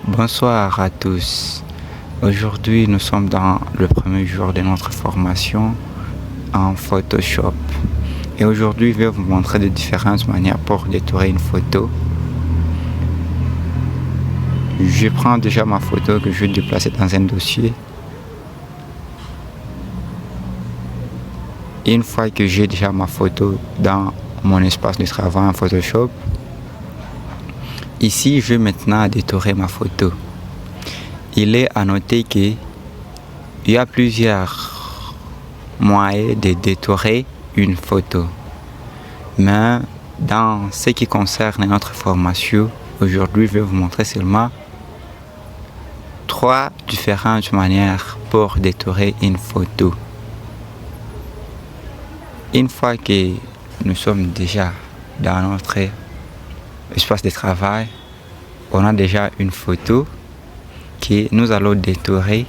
Bonsoir à tous. Aujourd'hui, nous sommes dans le premier jour de notre formation en Photoshop. Et aujourd'hui, je vais vous montrer de différentes manières pour détourer une photo. Je prends déjà ma photo que je vais déplacer dans un dossier. Une fois que j'ai déjà ma photo dans mon espace de travail en Photoshop, ici, je vais maintenant détourer ma photo. Il est à noter qu'il y a plusieurs moyens de détourer une photo. Mais dans ce qui concerne notre formation, aujourd'hui, je vais vous montrer seulement 3 différentes manières pour détourer une photo. Une fois que nous sommes déjà dans notre espace de travail, on a déjà une photo que nous allons détourer.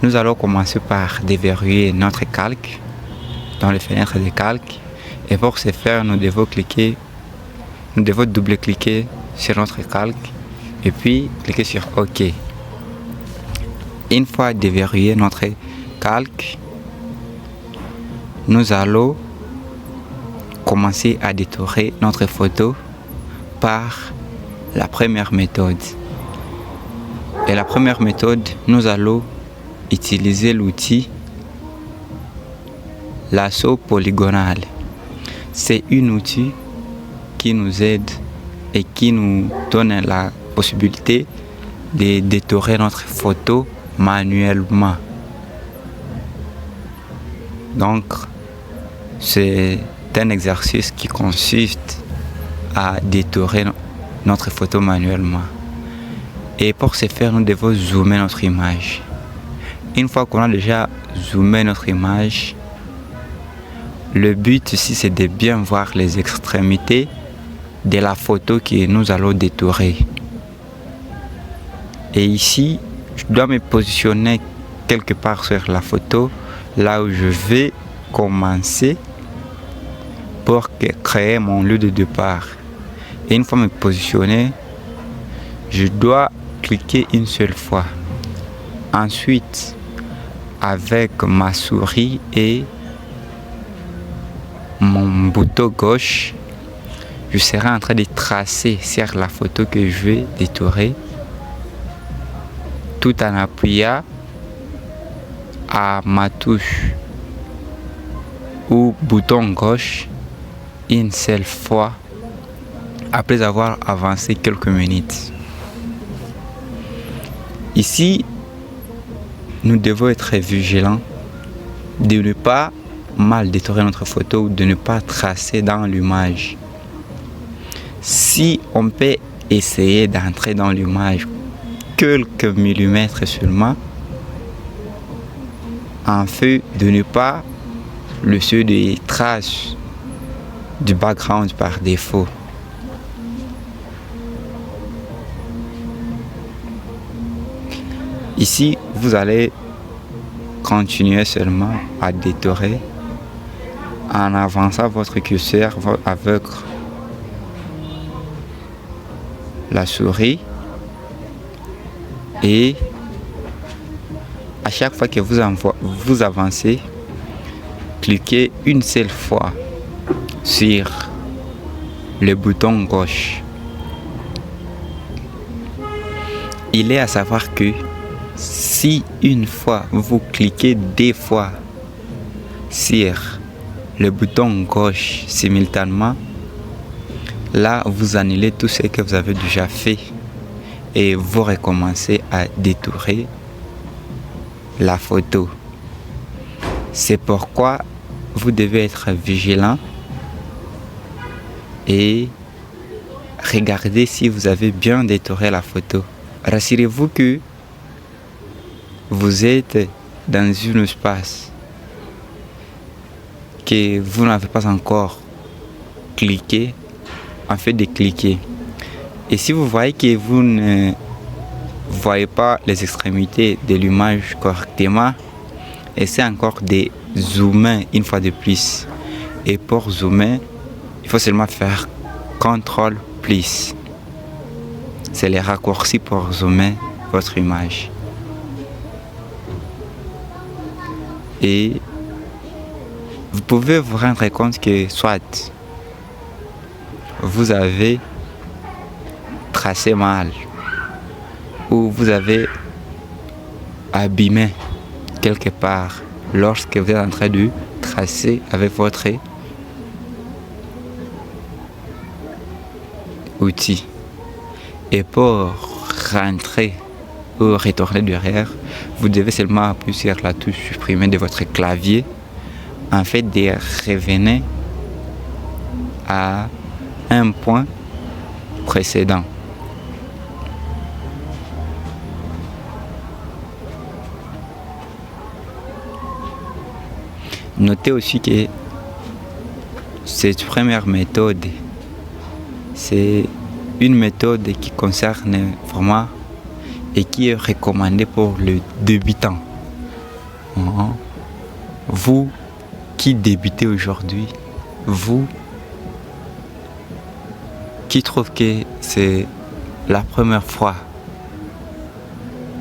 Nous allons commencer par déverrouiller notre calque dans les fenêtres de calque. Et pour ce faire, nous devons double-cliquer sur notre calque et puis cliquer sur OK. Une fois déverrouillé notre calque, nous allons commencer à détourer notre photo par la première méthode. Et la première méthode, nous allons utiliser l'outil lasso polygonal. C'est un outil qui nous aide et qui nous donne la possibilité de détourer notre photo manuellement. Donc, c'est un exercice qui consiste à détourer notre photo manuellement. Et pour ce faire, nous devons zoomer notre image. Une fois qu'on a déjà zoomé notre image, le but ici, c'est de bien voir les extrémités de la photo que nous allons détourer. Et ici, je dois me positionner quelque part sur la photo, là où je vais commencer pour créer mon lieu de départ. Et une fois me positionner, je dois cliquer une seule fois. Ensuite, avec ma souris et mon bouton gauche, je serai en train de tracer sur la photo que je vais détourer, tout en appuyant à ma touche ou bouton gauche une seule fois après avoir avancé quelques minutes. Ici, nous devons être vigilants de ne pas mal détourer notre photo ou de ne pas tracer dans l'image. Si on peut essayer d'entrer dans l'image quelques millimètres seulement, afin de ne pas laisser des traces du background par défaut. Ici, vous allez continuer seulement à détourer en avançant votre curseur avec la souris et à chaque fois que vous avancez, cliquez une seule fois sur le bouton gauche. Il est à savoir que si une fois vous cliquez 2 fois sur le bouton gauche simultanément, là vous annulez tout ce que vous avez déjà fait et vous recommencez à détourer la photo. C'est pourquoi vous devez être vigilant et regarder si vous avez bien détouré la photo. Rassurez-vous que vous êtes dans un espace que vous n'avez pas encore cliqué, en fait de cliquer. Et si vous voyez que vous ne voyez pas les extrémités de l'image correctement, essayez encore de zoomer une fois de plus. Et pour zoomer, il faut seulement faire CTRL+. c'est les raccourcis pour zoomer votre image. Et vous pouvez vous rendre compte que soit vous avez tracé mal ou vous avez abîmé quelque part lorsque vous êtes en train de tracer avec votre outil. Et pour rentrer ou retourner derrière, vous devez seulement appuyer sur la touche supprimer de votre clavier, en fait de revenir à un point précédent. Notez aussi que cette première méthode, c'est une méthode qui concerne vraiment et qui est recommandée pour le débutant. Vous qui débutez aujourd'hui, vous qui trouvez que c'est la première fois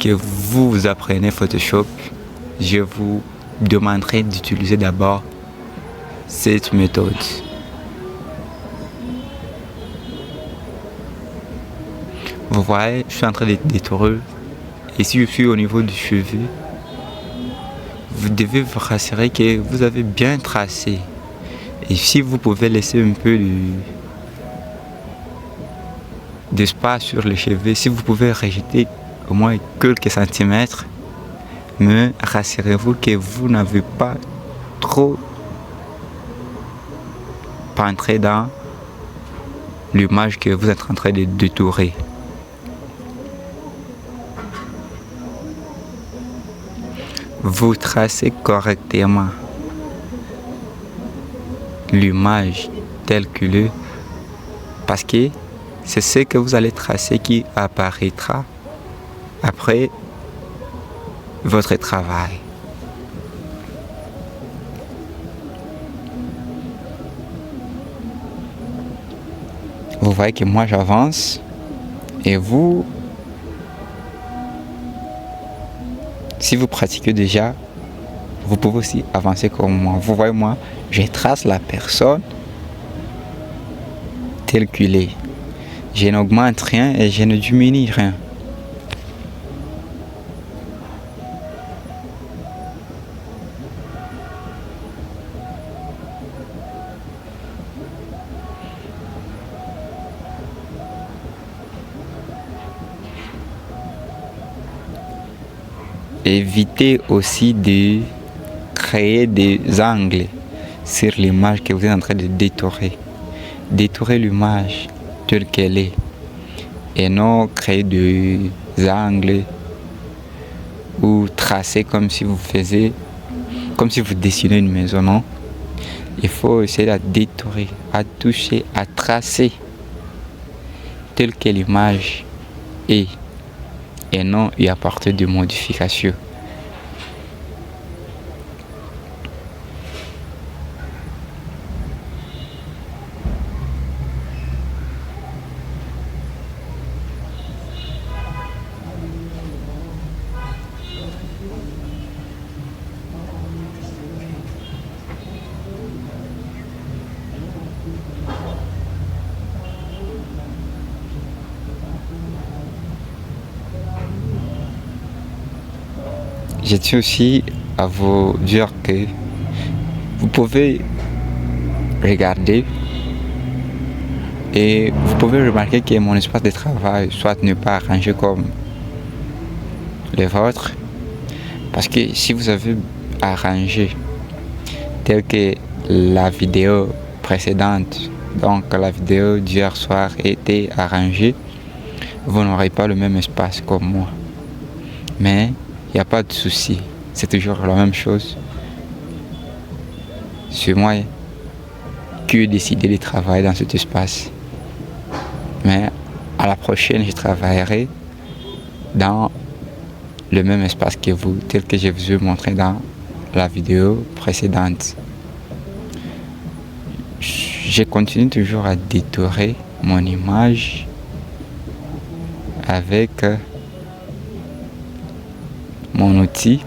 que vous apprenez Photoshop, je vous demanderai d'utiliser d'abord cette méthode. Vous voyez, je suis en train de détourer. Et si je suis au niveau du cheveu, vous devez vous rassurer que vous avez bien tracé. Et si vous pouvez laisser un peu d'espace sur les cheveux, si vous pouvez rejeter au moins quelques centimètres, mais rassurez-vous que vous n'avez pas trop pénétré dans l'image que vous êtes en train de détourer. Vous tracez correctement l'image telle que le, parce que c'est ce que vous allez tracer qui apparaîtra après votre travail. Vous voyez que moi j'avance et vous, si vous pratiquez déjà, vous pouvez aussi avancer comme moi. Vous voyez, moi, je trace la personne telle qu'elle est. Je n'augmente rien et je ne diminue rien. Évitez aussi de créer des angles sur l'image que vous êtes en train de détourer. Détourer l'image telle qu'elle est et non créer des angles ou tracer comme si vous faisiez, comme si vous dessinez une maison, non? Il faut essayer de détourer, à toucher, à tracer telle que l'image est et non y apporter de modifications. Je tiens aussi à vous dire que vous pouvez regarder et vous pouvez remarquer que mon espace de travail soit n'est pas arrangé comme le vôtre, parce que si vous avez arrangé tel que la vidéo précédente, donc la vidéo d'hier soir était arrangée, vous n'aurez pas le même espace comme moi. Mais il n'y a pas de souci, c'est toujours la même chose. C'est moi qui ai décidé de travailler dans cet espace. Mais à la prochaine, je travaillerai dans le même espace que vous, tel que je vous ai montré dans la vidéo précédente. Je continue toujours à détourer mon image avec mon outil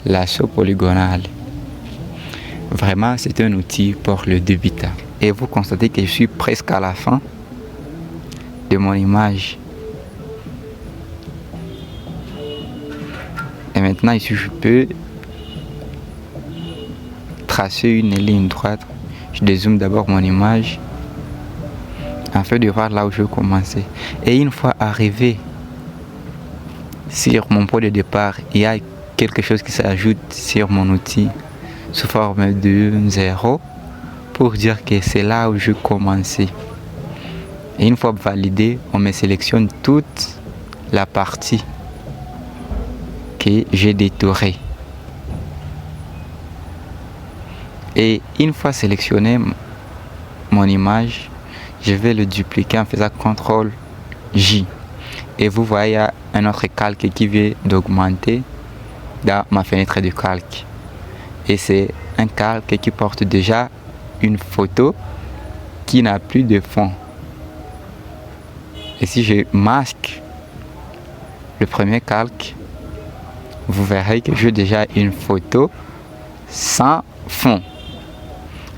lasso polygonal. Vraiment, c'est un outil pour le débutant. Et vous constatez que je suis presque à la fin de mon image. Et maintenant, ici, je peux tracer une ligne droite. Je dézoome d'abord mon image afin de voir là où je vais commencer. Et une fois arrivé sur mon point de départ, il y a quelque chose qui s'ajoute sur mon outil sous forme de 0 pour dire que c'est là où je vais commencer. Et une fois validé, on me sélectionne toute la partie que j'ai détourée. Et une fois sélectionné mon image, je vais le dupliquer en faisant CTRL J. Et vous voyez, il y a un autre calque qui vient d'augmenter dans ma fenêtre de calque. Et c'est un calque qui porte déjà une photo qui n'a plus de fond. Et si je masque le premier calque, vous verrez que j'ai déjà une photo sans fond.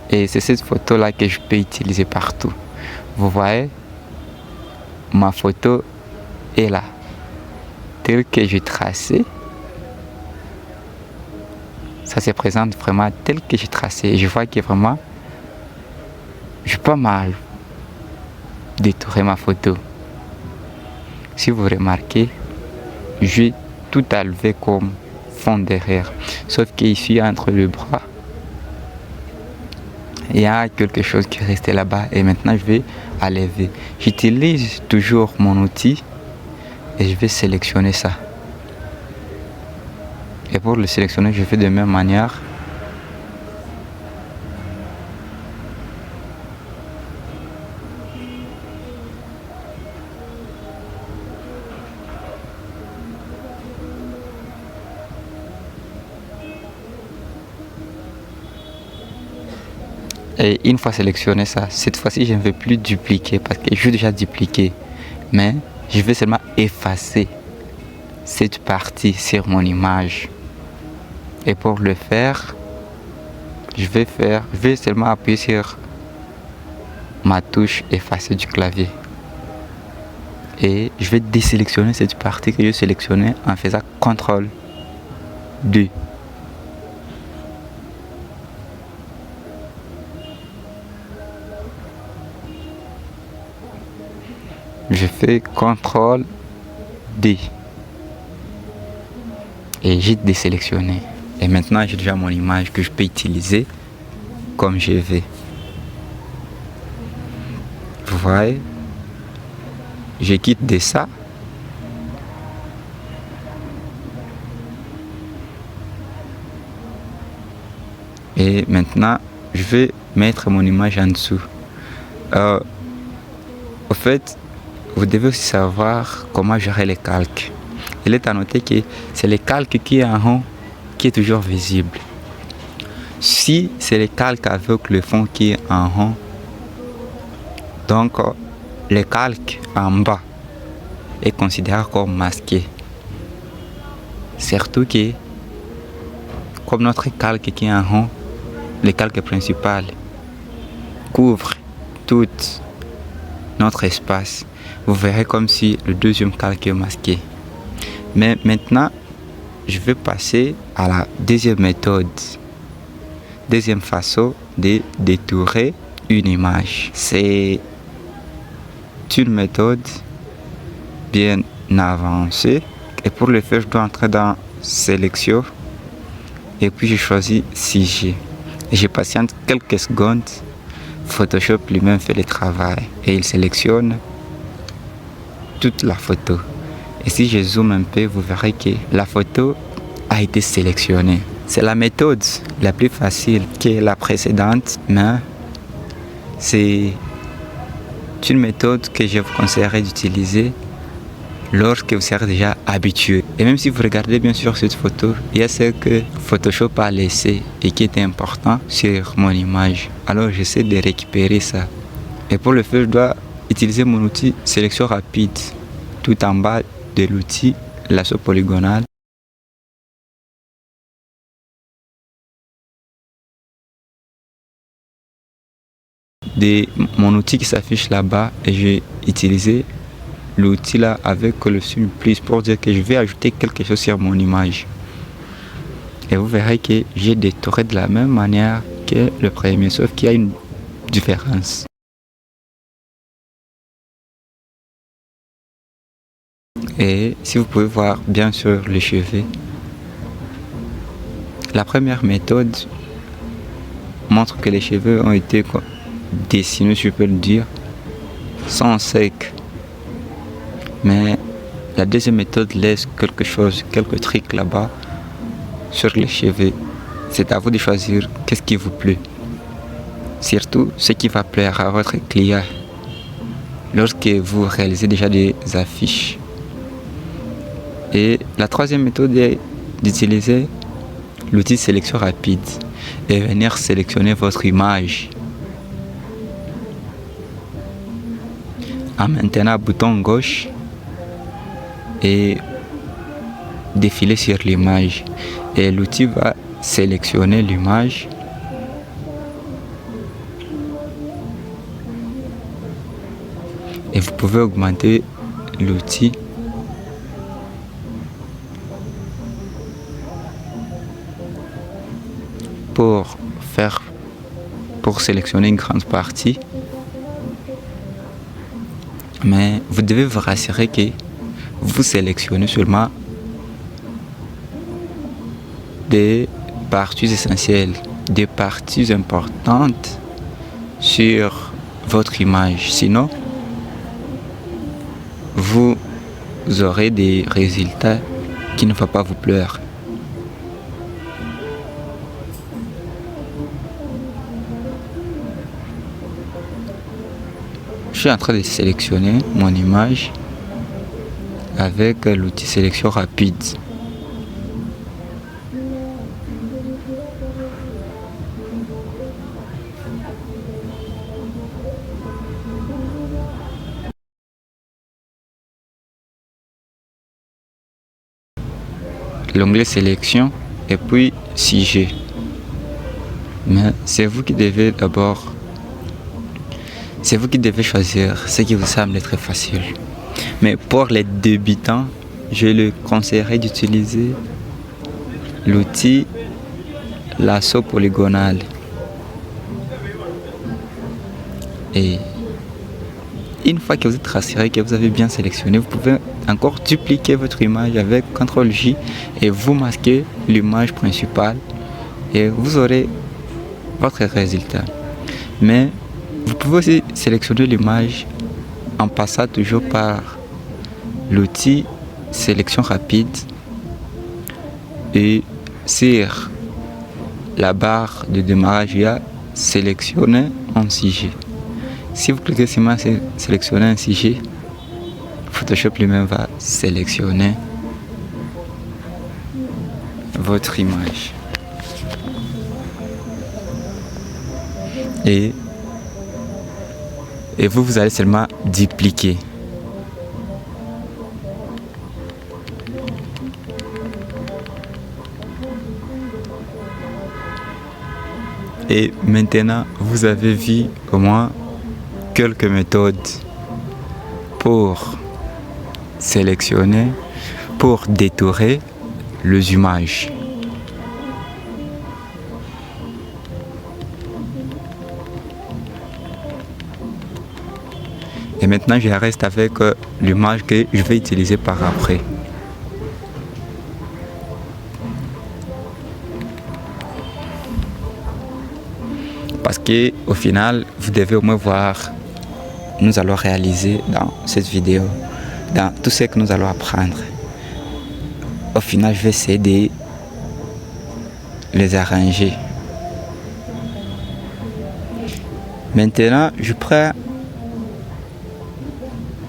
Et c'est cette photo-là que je peux utiliser partout. Vous voyez, ma photo est là, telle que j'ai tracé. Ça se présente vraiment tel que j'ai tracé. Et je vois que vraiment, j'ai pas mal détouré ma photo. Si vous remarquez, j'ai tout enlevé comme fond derrière. Sauf qu'ici, entre le bras, il y a quelque chose qui est resté là-bas. Et maintenant, je vais enlever. J'utilise toujours mon outil et je vais sélectionner ça. Et pour le sélectionner, je fais de la même manière. Et une fois sélectionné ça, cette fois-ci, je ne vais plus dupliquer parce que j'ai déjà dupliqué. Mais je vais seulement effacer cette partie sur mon image. Et pour le faire, je vais seulement appuyer sur ma touche effacer du clavier. Et je vais désélectionner cette partie que j'ai sélectionnée en faisant CTRL 2. Je fais CTRL D. Et j'ai désélectionné. Et maintenant, j'ai déjà mon image que je peux utiliser comme je veux. Vous voyez, je quitte de ça. Et maintenant, je vais mettre mon image en dessous. Au fait, vous devez aussi savoir comment gérer les calques. Il est à noter que c'est le calque qui est en haut qui est toujours visible. Si c'est le calque avec le fond qui est en haut, donc le calque en bas est considéré comme masqué. Surtout que, comme notre calque qui est en haut, le calque principal couvre tout notre espace. Vous verrez comme si le deuxième calque est masqué. Mais maintenant, je vais passer à la deuxième méthode. Deuxième façon de détourer une image. C'est une méthode bien avancée. Et pour le faire, je dois entrer dans Sélection. Et puis, je choisis sujet. Et je patiente quelques secondes. Photoshop lui-même fait le travail. Et il sélectionne toute la photo. Et si je zoome un peu, vous verrez que la photo a été sélectionnée. C'est la méthode la plus facile que la précédente, mais c'est une méthode que je vous conseillerais d'utiliser lorsque vous serez déjà habitué. Et même si vous regardez bien sûr cette photo, il y a ce que Photoshop a laissé et qui était important sur mon image. Alors j'essaie de récupérer ça. Et pour le faire, je dois utiliser mon outil sélection rapide. tout en bas de l'outil lasso polygonal. De mon outil qui s'affiche là-bas, et j'ai utilisé l'outil là avec le signe plus pour dire que je vais ajouter quelque chose sur mon image. Et vous verrez que j'ai détouré de la même manière que le premier, sauf qu'il y a une différence. Et si vous pouvez voir bien sûr les cheveux, la première méthode montre que les cheveux ont été dessinés, si je peux le dire, sans sec. Mais la deuxième méthode laisse quelque chose, quelques trucs là-bas sur les cheveux. C'est à vous de choisir qu'est-ce qui vous plaît. Surtout ce qui va plaire à votre client lorsque vous réalisez déjà des affiches. Et la troisième méthode est d'utiliser l'outil sélection rapide et venir sélectionner votre image. En maintenant bouton gauche et défiler sur l'image. Et l'outil va sélectionner l'image. Et vous pouvez augmenter l'outil pour sélectionner une grande partie. Mais vous devez vous rassurer que vous sélectionnez seulement des parties essentielles, des parties importantes sur votre image. Sinon, vous aurez des résultats qui ne vont pas vous plaire. Je suis en train de sélectionner mon image avec l'outil sélection rapide. L'onglet sélection et puis sujet. Mais c'est vous qui devez d'abord choisir ce qui vous semble très facile. Mais pour les débutants, je le conseillerais d'utiliser l'outil lasso polygonal. Et une fois que vous êtes rassuré que vous avez bien sélectionné, vous pouvez encore dupliquer votre image avec CTRL-J et vous masquez l'image principale et vous aurez votre résultat. Mais vous pouvez aussi sélectionner l'image en passant toujours par l'outil sélection rapide et sur la barre de démarrage, il y a sélectionner un sujet. Si vous cliquez sur sélectionner un sujet, Photoshop lui-même va sélectionner votre image. Et vous allez seulement dupliquer. Et maintenant, vous avez vu au moins quelques méthodes pour sélectionner, pour détourer les images. Et maintenant, je reste avec l'image que je vais utiliser par après. Parce que au final, vous devez au moins voir, nous allons réaliser dans cette vidéo, dans tout ce que nous allons apprendre. Au final, je vais essayer de les arranger. Maintenant, je prends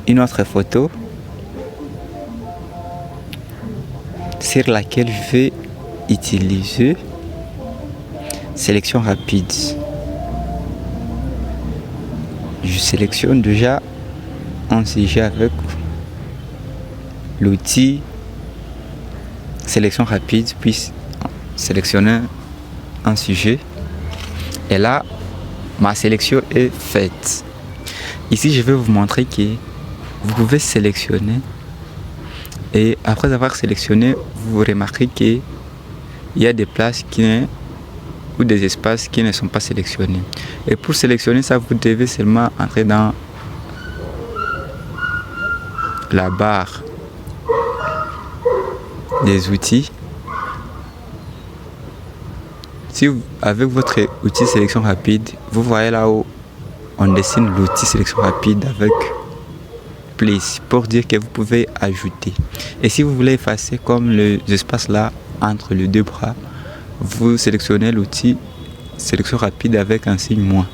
une autre photo sur laquelle je vais utiliser sélection rapide. Je sélectionne déjà un sujet avec l'outil sélection rapide, puis sélectionner un sujet. Et là, ma sélection est faite. Ici, je vais vous montrer que vous pouvez sélectionner. Et après avoir sélectionné, vous remarquez qu'il y a des places ou des espaces qui ne sont pas sélectionnés. Et pour sélectionner ça, vous devez seulement entrer dans la barre des outils. Si vous, avec votre outil sélection rapide, vous voyez là où on dessine l'outil sélection rapide avec place pour dire que vous pouvez ajouter. Et si vous voulez effacer comme les espaces là entre les deux bras, vous sélectionnez l'outil sélection rapide avec un signe moins.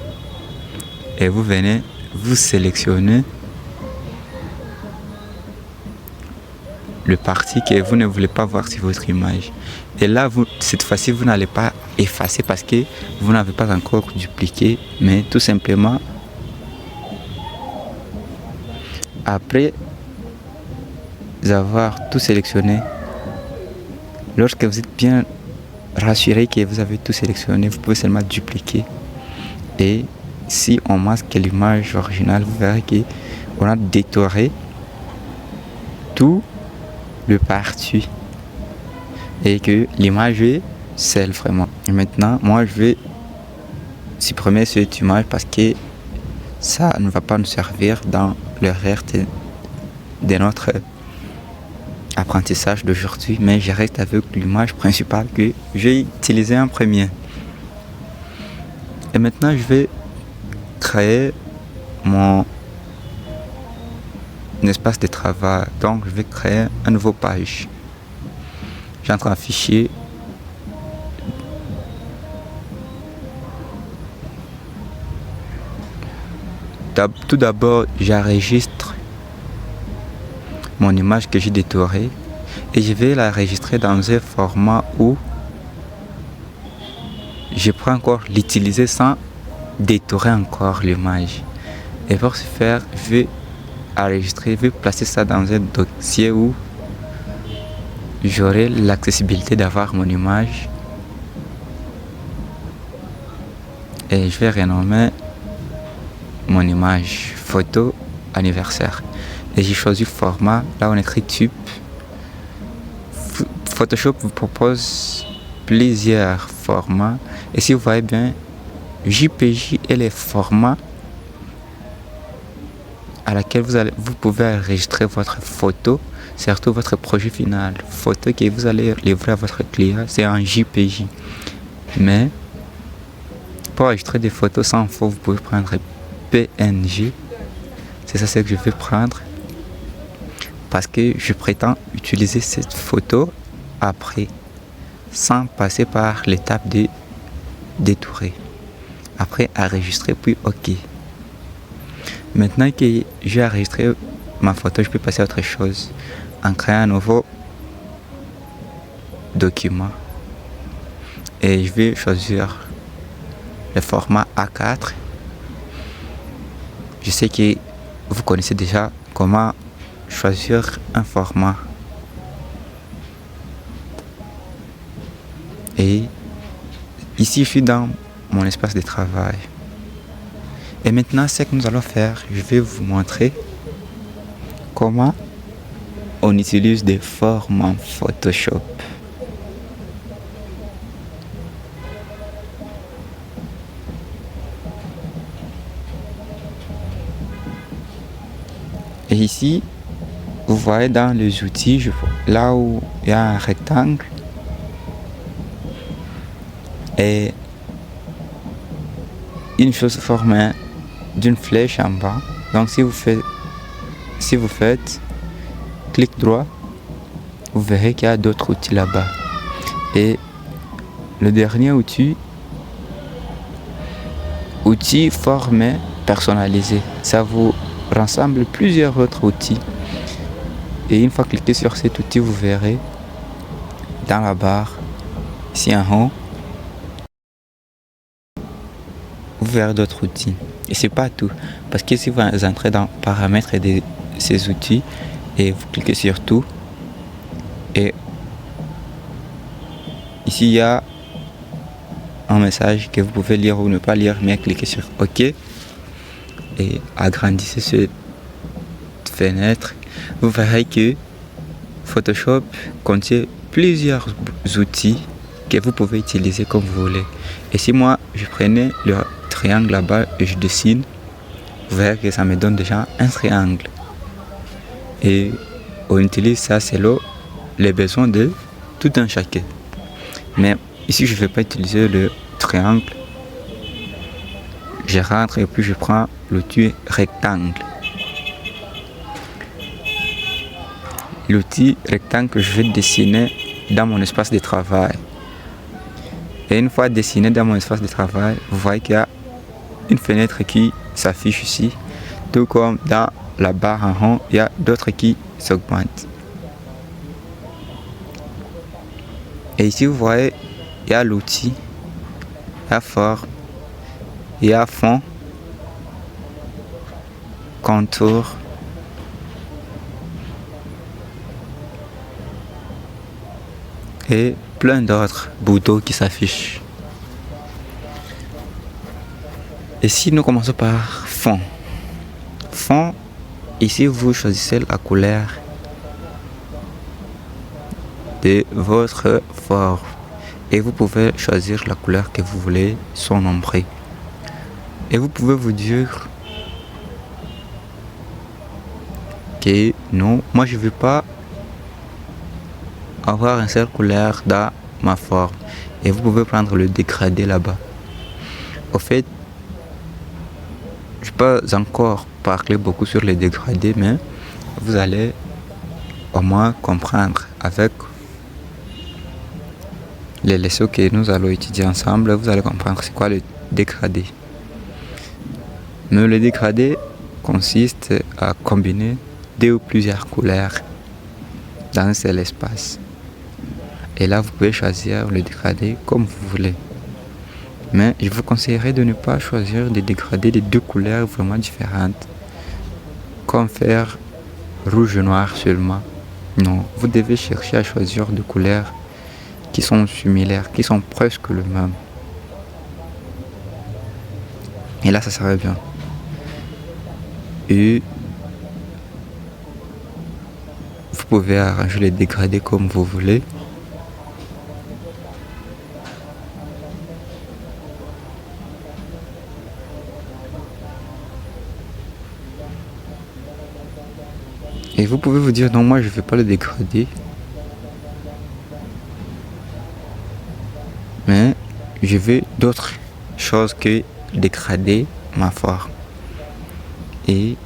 Et vous venez, vous sélectionnez le parti que vous ne voulez pas voir sur votre image. Et là, cette fois-ci, vous n'allez pas effacer parce que vous n'avez pas encore dupliqué, mais tout simplement, après avoir tout sélectionné, lorsque vous êtes bien rassuré que vous avez tout sélectionné, vous pouvez seulement dupliquer. Et si on masque l'image originale, vous verrez qu'on a détouré tout le parti et que l'image est celle vraiment. Et maintenant, moi je vais supprimer cette image parce que ça ne va pas nous servir dans le reste de notre apprentissage d'aujourd'hui, mais je reste avec l'image principale que j'ai utilisée en premier. Et maintenant, je vais créer mon espace de travail. Donc, je vais créer une nouvelle page. J'entre un fichier. Tout d'abord, j'enregistre mon image que j'ai détourée et je vais la enregistrer dans un format où je peux encore l'utiliser sans détourer encore l'image. Et pour ce faire, je vais enregistrer, je vais placer ça dans un dossier où j'aurai l'accessibilité d'avoir mon image. Et je vais renommer mon image photo anniversaire. Et j'ai choisi format, là on écrit type. Photoshop vous propose plusieurs formats. Et si vous voyez bien, JPG est le format à laquelle vous pouvez enregistrer votre photo, surtout votre projet final. Photo que vous allez livrer à votre client, c'est un JPG. Mais pour enregistrer des photos sans fond, vous pouvez prendre PNG. C'est ça ce que je vais prendre parce que je prétends utiliser cette photo après sans passer par l'étape de détourer. Après enregistrer puis OK. Maintenant que j'ai enregistré ma photo, je peux passer à autre chose en créant un nouveau document. Et je vais choisir le format A4. Je sais que vous connaissez déjà comment choisir un format. Et ici, je suis dans mon espace de travail. Et maintenant, ce que nous allons faire, je vais vous montrer comment on utilise des formats Photoshop. Et ici, vous voyez dans les outils, là où il y a un rectangle et une chose formée d'une flèche en bas. Donc si vous faites clic droit, vous verrez qu'il y a d'autres outils là-bas. Et le dernier outil formé personnalisé, ça vous rassemble plusieurs autres outils. Et une fois cliqué sur cet outil, vous verrez dans la barre ici en haut, vous verrez d'autres outils. Et c'est pas tout, parce que si vous entrez dans paramètres de ces outils et vous cliquez sur tout, Et ici, il y a un message que vous pouvez lire ou ne pas lire, mais cliquez sur OK et agrandissez cette fenêtre. Vous verrez que Photoshop contient plusieurs outils que vous pouvez utiliser comme vous voulez. Et si moi je prenais le triangle là-bas et je dessine, vous verrez que ça me donne déjà un triangle. Et on utilise ça selon les besoins de tout un chacun. Mais ici je ne vais pas utiliser le triangle. Je rentre et puis je prends l'outil rectangle. L'outil rectangle que je vais dessiner dans mon espace de travail. Et une fois dessiné dans mon espace de travail, vous voyez qu'il y a une fenêtre qui s'affiche ici. Tout comme dans la barre en rond, il y a d'autres qui s'augmentent. Et ici, vous voyez, il y a l'outil, il y a forme, il y a fond, contour, et plein d'autres boutons qui s'affichent. Et si nous commençons par fond. Fond, ici vous choisissez la couleur de votre forme. Et vous pouvez choisir la couleur que vous voulez, son ombre. Et vous pouvez vous dire que non, moi je ne veux pas avoir une seule couleur dans ma forme. Et vous pouvez prendre le dégradé là-bas. Au fait, je ne vais pas encore parler beaucoup sur les dégradés, mais vous allez au moins comprendre avec les leçons que nous allons étudier ensemble. Vous allez comprendre c'est quoi le dégradé. Mais le dégradé consiste à combiner deux ou plusieurs couleurs dans un seul espace. Et là, vous pouvez choisir le dégradé comme vous voulez. Mais je vous conseillerais de ne pas choisir des dégradés de deux couleurs vraiment différentes. Comme faire rouge et noir seulement. Non, vous devez chercher à choisir des couleurs qui sont similaires, qui sont presque les mêmes. Et là, ça serait bien. Et vous pouvez arranger les dégradés comme vous voulez. Et vous pouvez vous dire non, moi je ne vais pas le dégrader. Mais je veux d'autres choses que dégrader ma forme. Et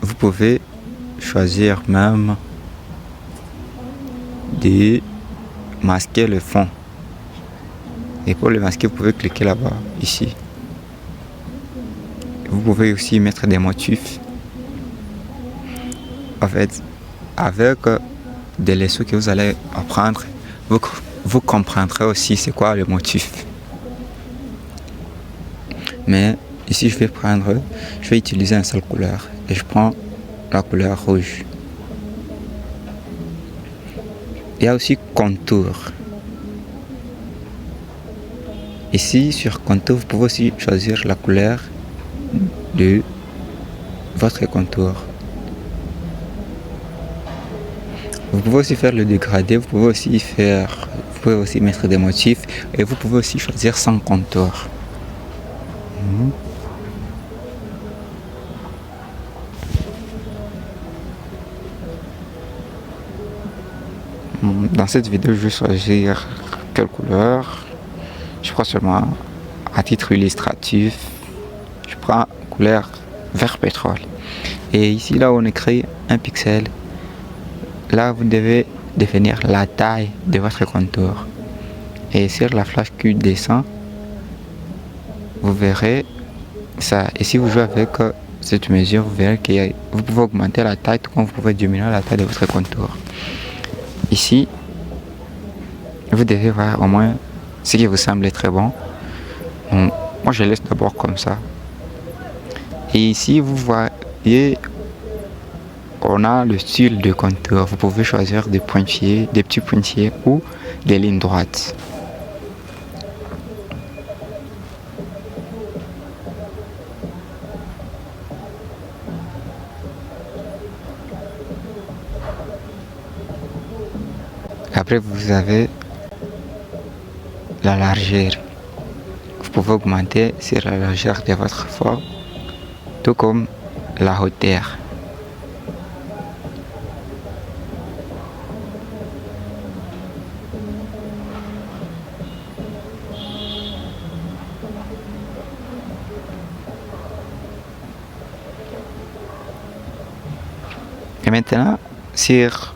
vous pouvez choisir même de masquer le fond. Et pour le masquer, vous pouvez cliquer là-bas, ici. Vous pouvez aussi mettre des motifs. En fait, avec des leçons que vous allez apprendre, vous comprendrez aussi c'est quoi le motif. Mais ici, je vais utiliser une seule couleur. Et je prends la couleur rouge. Il y a aussi contour. Ici, sur contour, vous pouvez aussi choisir la couleur de votre contour. Vous pouvez aussi faire le dégradé, vous pouvez aussi mettre des motifs et vous pouvez aussi choisir sans contour. Dans cette vidéo, je vais choisir quelle couleur. Je prends seulement à titre illustratif. Je prends couleur vert pétrole. Et ici, là, on écrit un pixel. Là, vous devez définir la taille de votre contour. Et sur la flèche qui descend, vous verrez ça. Et si vous jouez avec cette mesure, vous verrez que vous pouvez augmenter la taille tout comme vous pouvez diminuer la taille de votre contour. Ici, vous devez voir au moins ce qui vous semble très bon. Donc, moi, je laisse d'abord comme ça. Et ici, vous voyez on a le style de contour. Vous pouvez choisir des pointillés, des petits pointillés ou des lignes droites. Après, vous avez la largeur. Vous pouvez augmenter sur la largeur de votre forme, tout comme la hauteur. Et maintenant, sur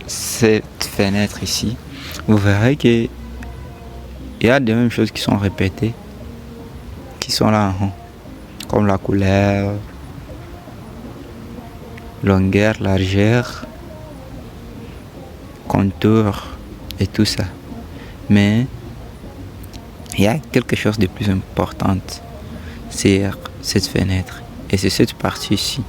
cette fenêtre ici, vous verrez qu'il y a des mêmes choses qui sont répétées, qui sont là en haut, comme la couleur, longueur, largeur, contour et tout ça. Mais il y a quelque chose de plus important sur cette fenêtre, et c'est cette partie ici.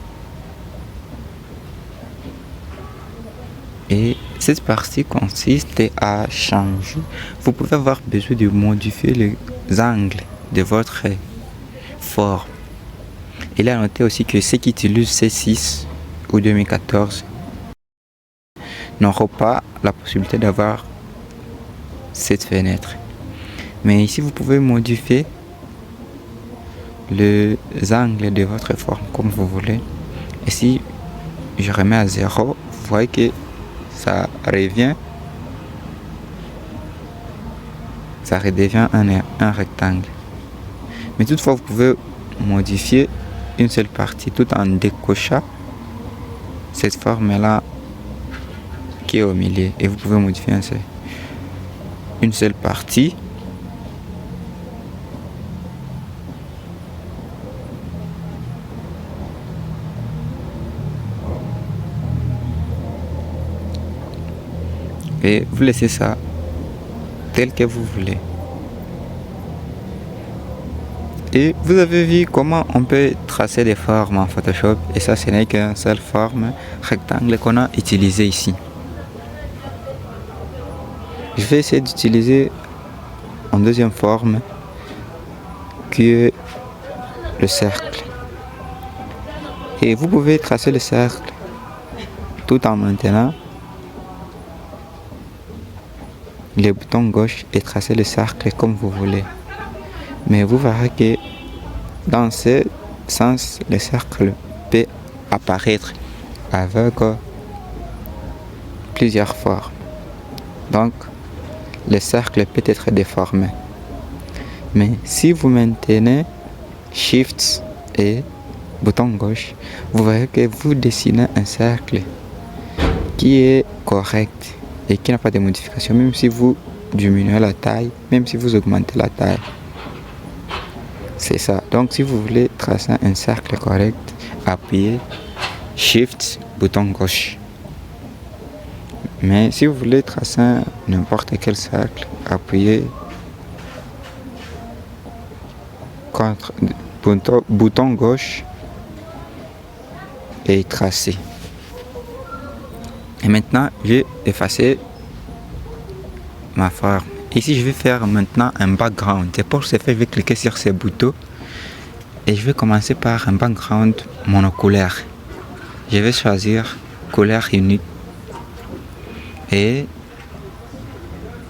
Et cette partie consiste à changer. Vous pouvez avoir besoin de modifier les angles de votre forme. Il a noté aussi que ceux qui utilisent C6 ou 2014 n'auront pas la possibilité d'avoir cette fenêtre. Mais ici, vous pouvez modifier les angles de votre forme comme vous voulez. Et si je remets à 0, vous voyez que ça redevient un rectangle. Mais toutefois, vous pouvez modifier une seule partie tout en décochant cette forme-là qui est au milieu. Et vous pouvez modifier une seule partie. Et vous laissez ça tel que vous voulez. Et vous avez vu comment on peut tracer des formes en Photoshop. Et ça, ce n'est qu'une seule forme rectangle qu'on a utilisé ici. Je vais essayer d'utiliser une deuxième forme qui est le cercle. Et vous pouvez tracer le cercle tout en maintenant le bouton gauche et tracer le cercle comme vous voulez. Mais vous verrez que dans ce sens, le cercle peut apparaître avec plusieurs formes. Donc, le cercle peut être déformé. Mais si vous maintenez Shift et bouton gauche, vous verrez que vous dessinez un cercle qui est correct et qui n'a pas de modification, même si vous diminuez la taille, même si vous augmentez la taille. C'est ça. Donc si vous voulez tracer un cercle correct, appuyez Shift, bouton gauche. Mais si vous voulez tracer n'importe quel cercle, appuyez bouton gauche et tracer. Et maintenant, je vais effacer ma forme. Ici, je vais faire maintenant un background. Et pour ce faire, je vais cliquer sur ces boutons. Et je vais commencer par un background monocouleur. Je vais choisir couleur unique. Et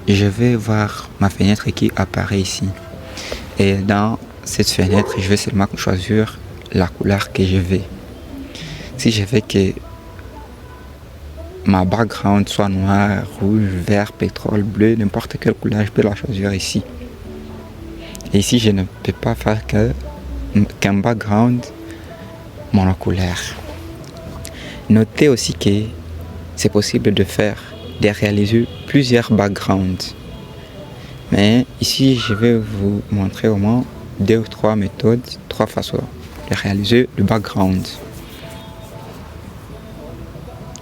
je vais voir ma fenêtre qui apparaît ici. Et dans cette fenêtre, je vais seulement choisir la couleur que je veux. Si je veux que ma background soit noir, rouge, vert, pétrole, bleu, n'importe quelle couleur, je peux la choisir ici. Et ici, je ne peux pas faire qu'un background monocouleur. Notez aussi que c'est possible de réaliser plusieurs backgrounds. Mais ici, je vais vous montrer au moins 2 ou 3 méthodes, 3 façons de réaliser le background.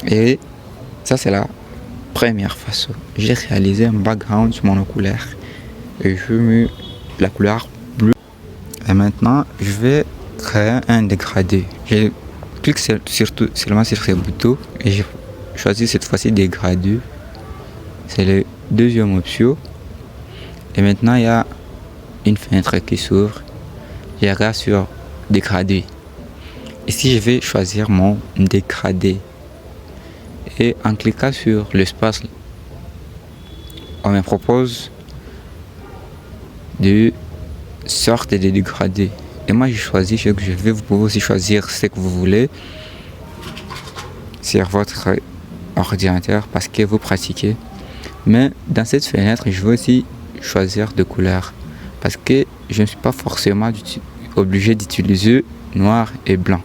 Et ça, c'est la première façon. J'ai réalisé un background monocouleur et je mets la couleur bleue. Et maintenant, je vais créer un dégradé. Je clique seulement sur ces boutons et je choisis cette fois-ci dégradé. C'est la deuxième option. Et maintenant il y a une fenêtre qui s'ouvre. Je regarde sur dégradé. Ici je vais choisir mon dégradé. Et en cliquant sur l'espace, on me propose de sorte de dégradé. Et moi je choisis ce que je veux. Vous pouvez aussi choisir ce que vous voulez sur votre ordinateur parce que vous pratiquez. Mais dans cette fenêtre, je veux aussi choisir de couleur parce que je ne suis pas forcément obligé d'utiliser noir et blanc.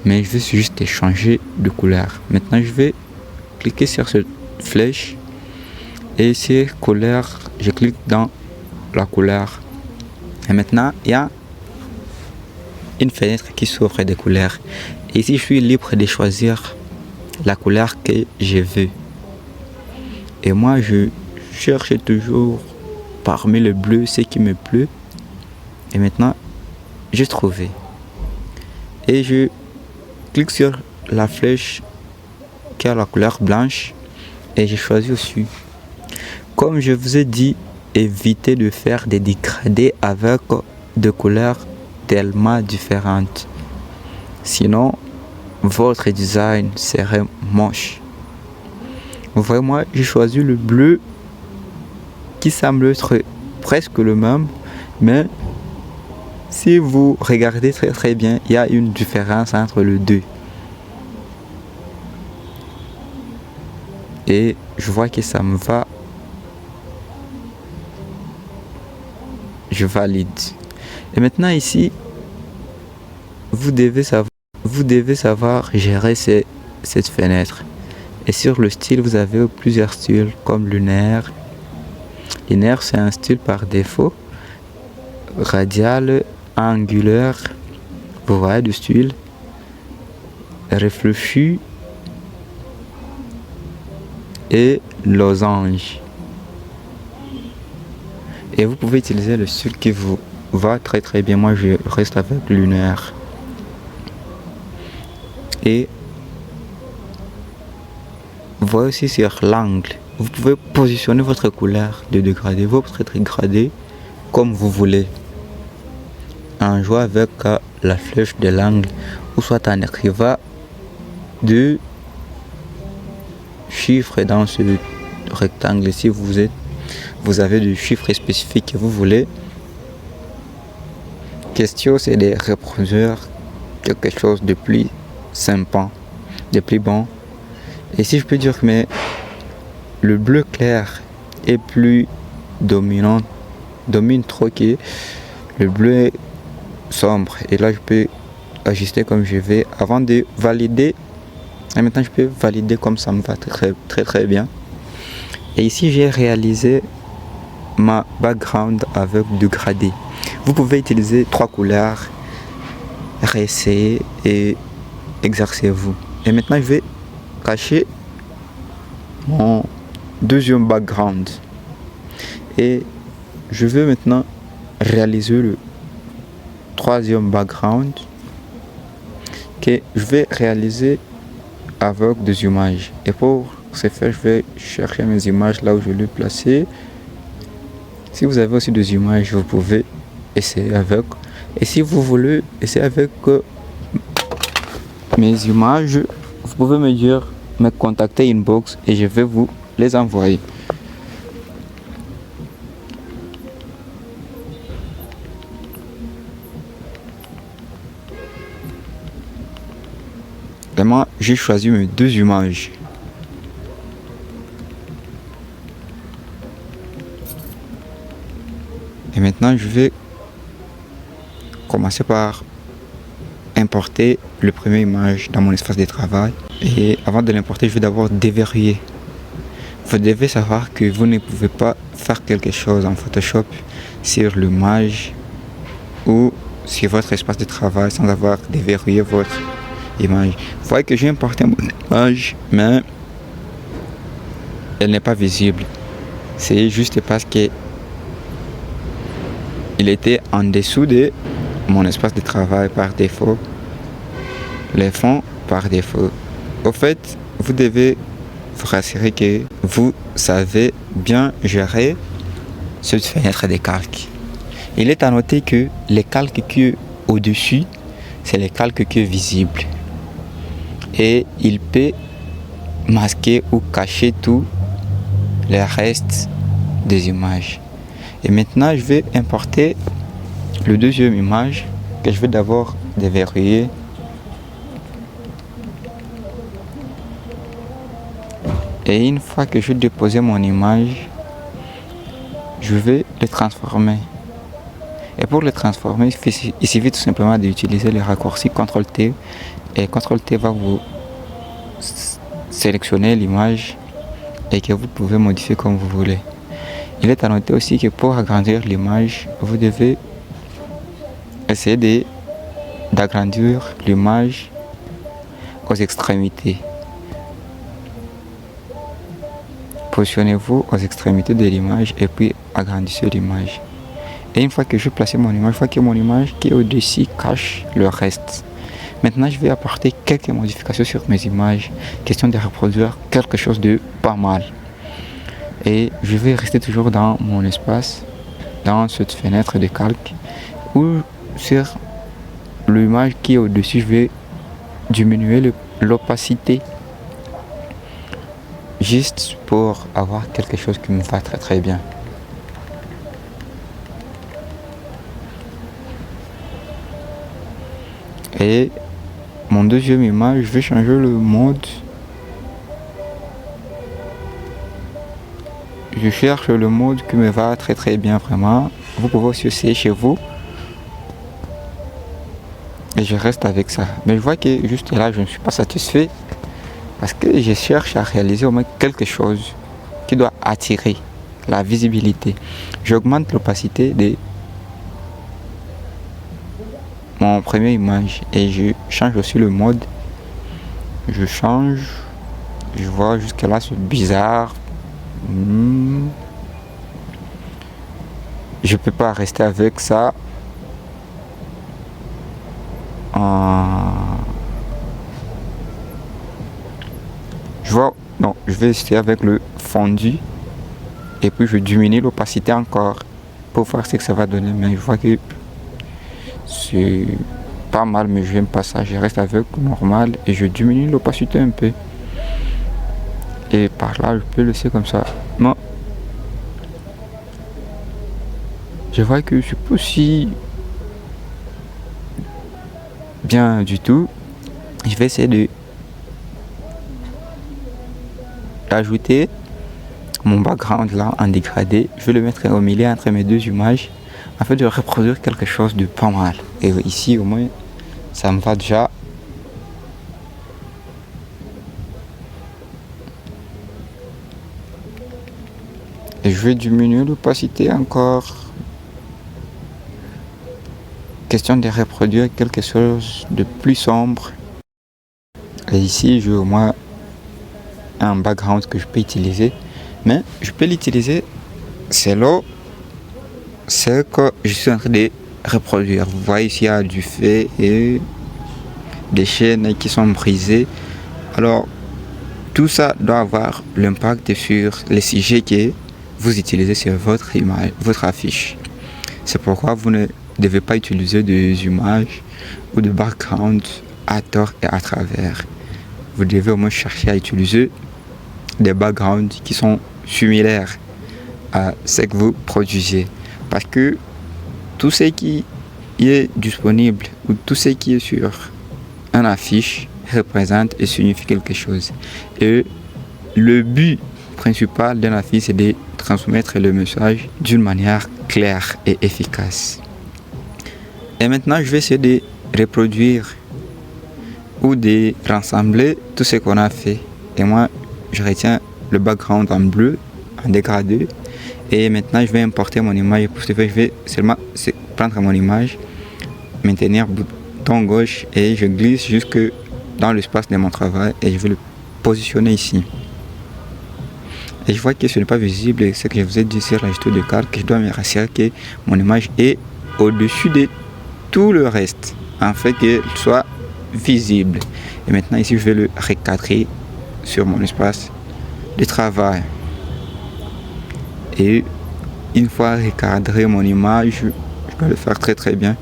Mais je veux juste changer de couleur. Maintenant, je vais cliquer sur cette flèche et ici, couleur, je clique dans la couleur. Et maintenant, il y a une fenêtre qui s'ouvre des couleurs. Et ici, je suis libre de choisir la couleur que je veux. Et moi, je cherche toujours parmi le bleu ce qui me plaît. Et maintenant, j'ai trouvé. Et je clique sur la flèche qui a la couleur blanche. Et j'ai choisi aussi. Comme je vous ai dit, évitez de faire des dégradés avec des couleurs tellement différentes. Sinon, votre design serait moche. Vraiment, j'ai choisi le bleu qui semble être presque le même, mais si vous regardez très bien, il y a une différence entre les deux. Et je vois que ça me va. Je valide. Et maintenant ici, vous devez savoir gérer cette fenêtre. Et sur le style, vous avez plusieurs styles comme lunaire. Linéaire, c'est un style par défaut. Radial, angulaire, vous voyez du style. Réfléchi et losange. Et vous pouvez utiliser le style qui vous va très bien. Moi, je reste avec lunaire. Et vous voyez aussi sur l'angle. Vous pouvez positionner votre couleur de dégradé, votre dégradé comme vous voulez. En jouant avec la flèche de l'angle ou soit en écrivant deux chiffres dans ce rectangle. Si vous avez des chiffres spécifiques que vous voulez. Question, c'est de reproduire quelque chose de plus sympa, de plus bon. Et si je peux dire que le bleu clair est plus dominant, domine trop que le bleu sombre. Et là, je peux ajuster comme je vais avant de valider. Et maintenant, je peux valider comme ça me va très bien. Et ici, j'ai réalisé ma background avec du gradé. Vous pouvez utiliser 3 couleurs, réessayer et exercez-vous. Et maintenant, je vais cacher mon deuxième background. Et je vais maintenant réaliser le troisième background que je vais réaliser avec des images. Et pour ce faire, je vais chercher mes images là où je l'ai placé. Si vous avez aussi des images, vous pouvez essayer avec. Et si vous voulez essayer avec mes images, vous pouvez me contacter inbox et je vais vous les envoyer. Et moi, j'ai choisi mes 2 images. Et maintenant, je vais commencer par importer le premier image dans mon espace de travail. Et avant de l'importer, je vais d'abord déverrouiller. Vous devez savoir que vous ne pouvez pas faire quelque chose en Photoshop sur l'image ou sur votre espace de travail sans avoir déverrouillé votre image. Vous voyez que j'ai importé mon image, mais elle n'est pas visible. C'est juste parce que il était en dessous de mon espace de travail par défaut. Les fonds par défaut. Au fait, vous devez vous rassurer que vous savez bien gérer cette fenêtre de calque. Il est à noter que les calques qui sont au-dessus, c'est les calques qui sont visibles. Et il peut masquer ou cacher tout le reste des images. Et maintenant, je vais importer le deuxième image que je vais d'abord déverrouiller. Et une fois que je déposer mon image, je vais le transformer. Et pour le transformer, il suffit tout simplement d'utiliser le raccourci CTRL-T. Et CTRL-T va vous sélectionner l'image et que vous pouvez modifier comme vous voulez. Il est à noter aussi que pour agrandir l'image, vous devez essayer d'agrandir l'image aux extrémités. Positionnez-vous aux extrémités de l'image et puis agrandissez l'image. Et une fois que je place mon image, je vois que mon image qui est au-dessus cache le reste. Maintenant, je vais apporter quelques modifications sur mes images, question de reproduire quelque chose de pas mal. Et je vais rester toujours dans mon espace, dans cette fenêtre de calque, où sur l'image qui est au-dessus, je vais diminuer l'opacité, juste pour avoir quelque chose qui me va très très bien. Et mon deuxième image, je vais changer le mode. Je cherche le mode qui me va très très bien vraiment. Vous pouvez aussi essayer chez vous. Et je reste avec ça. Mais je vois que juste là, je ne suis pas satisfait. Parce que je cherche à réaliser au moins quelque chose qui doit attirer la visibilité. J'augmente l'opacité de mon première image et je change aussi le mode. Je change. Je vois jusque là c'est bizarre. Je peux pas rester avec ça. Je vois, non, je vais essayer avec le fondu et puis je diminue l'opacité encore pour voir ce que ça va donner. Mais je vois que c'est pas mal, mais je n'aime pas ça. Je reste avec normal et je diminue l'opacité un peu. Et par là, je peux laisser comme ça. Non. Je vois que c'est pas aussi bien du tout. Je vais essayer d'ajouter mon background là en dégradé. Je vais le mettre au milieu entre mes deux images afin de reproduire quelque chose de pas mal. Et ici au moins ça me va déjà. Et je vais diminuer l'opacité encore. Question de reproduire quelque chose de plus sombre. Et ici j'ai au moins un background que je peux utiliser. Mais je peux l'utiliser selon ce que je suis en train de reproduire. Vous voyez ici il y a du fait et des chaînes qui sont brisées. Alors tout ça doit avoir l'impact sur les sujets que vous utilisez sur votre image, votre affiche. C'est pourquoi vous ne devez pas utiliser des images ou de background à tort et à travers. Vous devez au moins chercher à utiliser des backgrounds qui sont similaires à ce que vous produisez. Parce que tout ce qui est disponible ou tout ce qui est sur une affiche représente et signifie quelque chose. Et le but principal d'une affiche, c'est de transmettre le message d'une manière claire et efficace. Et maintenant, je vais essayer de reproduire ou de rassembler tout ce qu'on a fait. Et moi, je retiens le background en bleu, en dégradé. Et maintenant, je vais importer mon image. Pour ce faire, je vais seulement prendre mon image, maintenir bouton gauche et je glisse jusque dans l'espace de mon travail et je vais le positionner ici. Et je vois que ce n'est pas visible et ce que je vous ai dit sur la gestion de calque, je dois me rassurer que mon image est au-dessus de tout le reste, en fait qu'elle soit visible. Et maintenant ici je vais le recadrer sur mon espace de travail. Et une fois recadré mon image, je dois le faire très bien.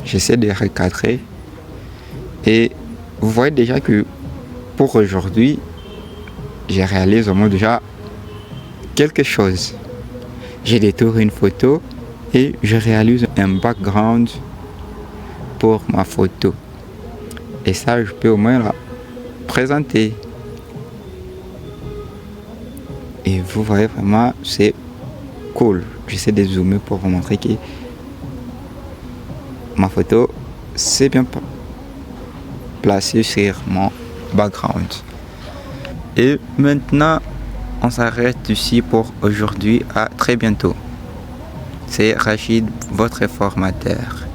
J'essaie de recadrer et vous voyez déjà que pour aujourd'hui, j'ai réalisé au moins déjà quelque chose. J'ai détourné une photo et je réalise un background pour ma photo. Et ça, je peux au moins la présenter. Et vous voyez vraiment, c'est cool. J'essaie de zoomer pour vous montrer que ma photo, c'est bien placé sur mon background. Et maintenant, on s'arrête ici pour aujourd'hui. À très bientôt. C'est Rachid, votre formateur.